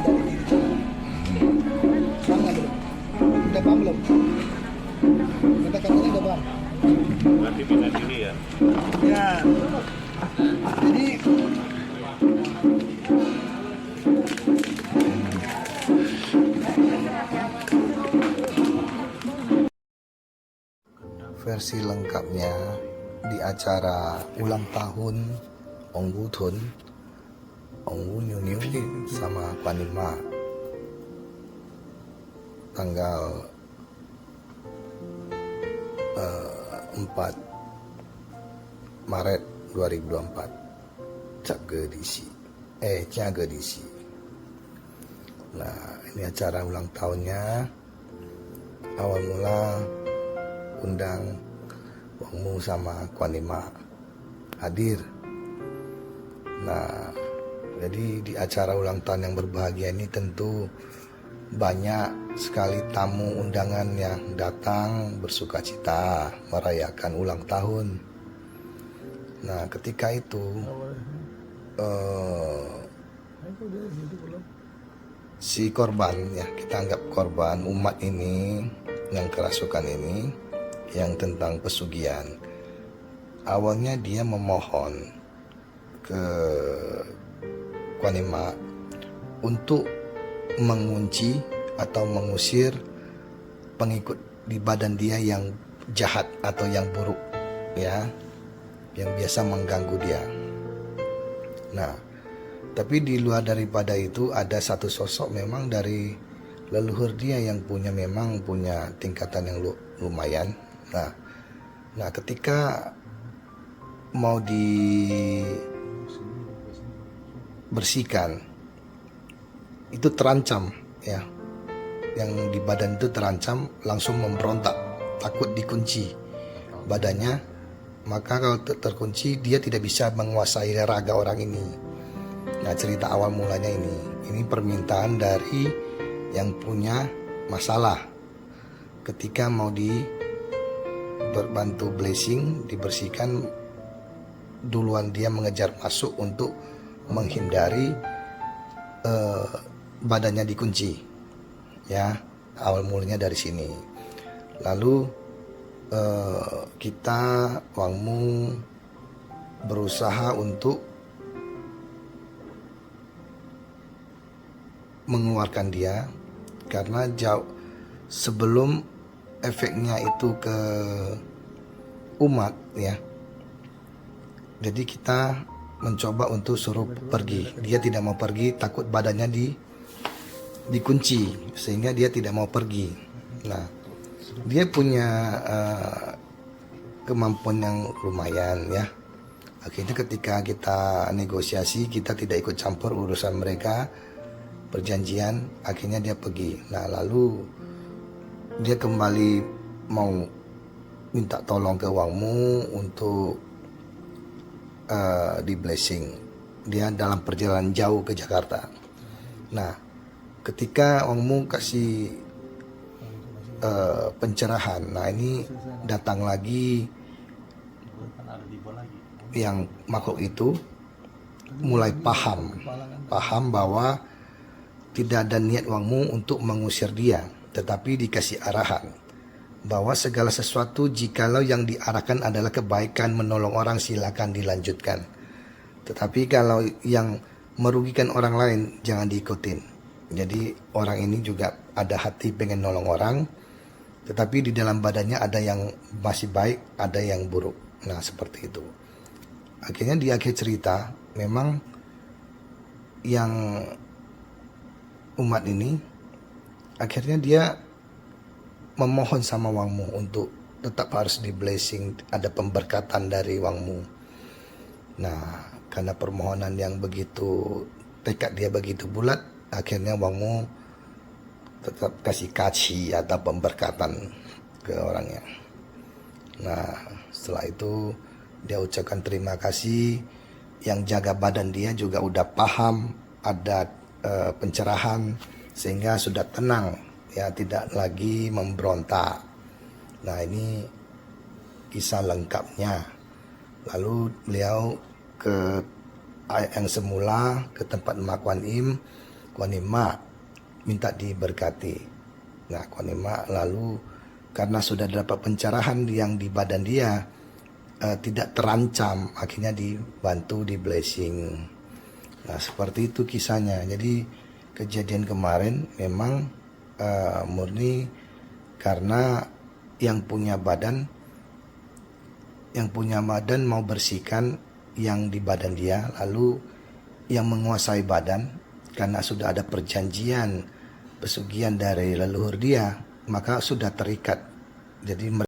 dari diri. Paham nggak belum? Udah paham belum? Kata-katanya udah paham? Berarti bela diri ya. Ya. Jadi versi lengkapnya di acara ulang tahun Ong Wu Tun, Ong Wu Niu Niu sama Panima tanggal 4 Maret 2024 Jaga Disi. Nah, ini acara ulang tahunnya. Awal mula undang Wang Mu sama Panima hadir. Nah, jadi di acara ulang tahun yang berbahagia ini tentu banyak sekali tamu undangan yang datang bersukacita merayakan ulang tahun. Nah, ketika itu si korban, ya kita anggap korban umat ini yang kerasukan ini, yang tentang pesugihan, awalnya dia memohon ke Panima untuk mengunci atau mengusir pengikut di badan dia yang jahat atau yang buruk, ya, yang biasa mengganggu dia. Nah, tapi di luar daripada itu ada satu sosok memang dari leluhur dia yang memang punya tingkatan yang lumayan. Nah, ketika mau dibersihkan itu terancam, ya, yang di badan itu terancam, langsung memberontak, takut dikunci badannya. Maka kalau terkunci dia tidak bisa menguasai raga orang ini. Nah, cerita awal mulanya ini permintaan dari yang punya masalah. Ketika mau berbantu blessing, dibersihkan, duluan dia mengejar masuk untuk menghindari badannya dikunci, ya. Awal mulanya dari sini. Lalu kita Wang Mu berusaha untuk mengeluarkan dia karena jauh sebelum efeknya itu ke umat, ya. Jadi kita mencoba untuk suruh pergi. Dia tidak mau pergi, takut badannya dikunci, sehingga dia tidak mau pergi. Nah, dia punya kemampuan yang lumayan, ya. Akhirnya ketika kita negosiasi, kita tidak ikut campur urusan mereka, perjanjian, akhirnya dia pergi. Nah, lalu dia kembali mau minta tolong ke Wang Mu untuk di blessing. Dia dalam perjalanan jauh ke Jakarta. Nah, ketika Wang Mu kasih pencerahan, nah ini datang lagi yang makhluk itu mulai paham bahwa tidak ada niat Wang Mu untuk mengusir dia, tetapi dikasih arahan bahwa segala sesuatu jikalau yang diarahkan adalah kebaikan, menolong orang, silakan dilanjutkan. Tetapi kalau yang merugikan orang lain, jangan diikutin. Jadi orang ini juga ada hati pengen nolong orang, tetapi di dalam badannya ada yang masih baik, ada yang buruk. Nah, seperti itu. Akhirnya di akhir cerita, memang yang umat ini akhirnya dia memohon sama Wang Mu untuk tetap harus di blessing, ada pemberkatan dari Wang Mu. Nah, karena permohonan yang begitu, tekad dia begitu bulat, akhirnya Wang Mu tetap kasih kaci atau pemberkatan ke orangnya. Nah, setelah itu dia ucapkan terima kasih. Yang jaga badan dia juga udah paham, ada pencerahan, sehingga sudah tenang, ya, tidak lagi memberontak. Nah, ini kisah lengkapnya. Lalu beliau ke yang semula ke tempat Mak Wan Im, Kuanima minta diberkati. Nah, Kuanima lalu karena sudah dapat pencerahan yang di badan dia tidak terancam, akhirnya dibantu, di blessing. Nah, seperti itu kisahnya. Jadi kejadian kemarin memang murni karena yang punya badan mau bersihkan yang di badan dia, lalu yang menguasai badan karena sudah ada perjanjian pesugihan dari leluhur dia, maka sudah terikat. Jadi